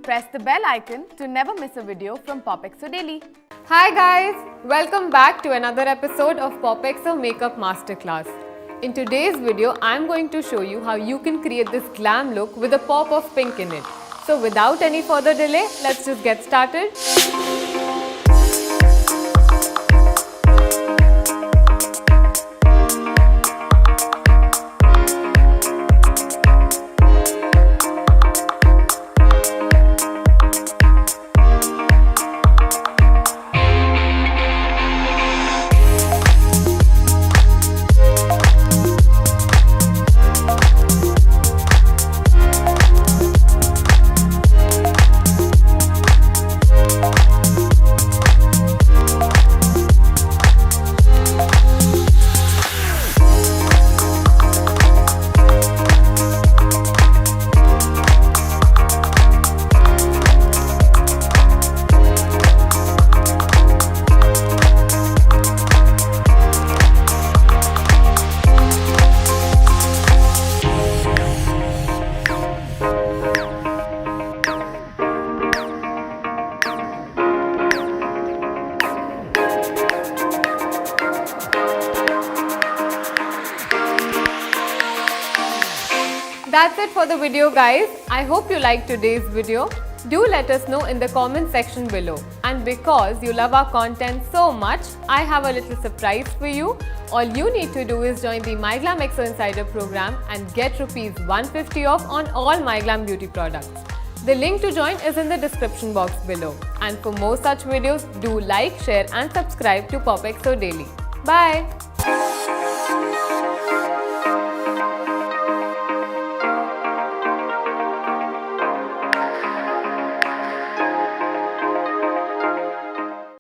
press the bell icon to never miss a video from POPxo Daily. Hi guys, welcome back to another episode of POPxo Makeup Masterclass. In today's video, I'm going to show you how you can create this glam look with a pop of pink in it. So without any further delay, let's just get started. That's it for the video guys. I hope you liked today's video. Do let us know in the comment section below. And because you love our content so much, I have a little surprise for you. All you need to do is join the MyGlamm POPxo Insider program and get ₹150 off on all MyGlamm beauty products. The link to join is in the description box below. And for more such videos, do like, share and subscribe to POPxo Daily. Bye!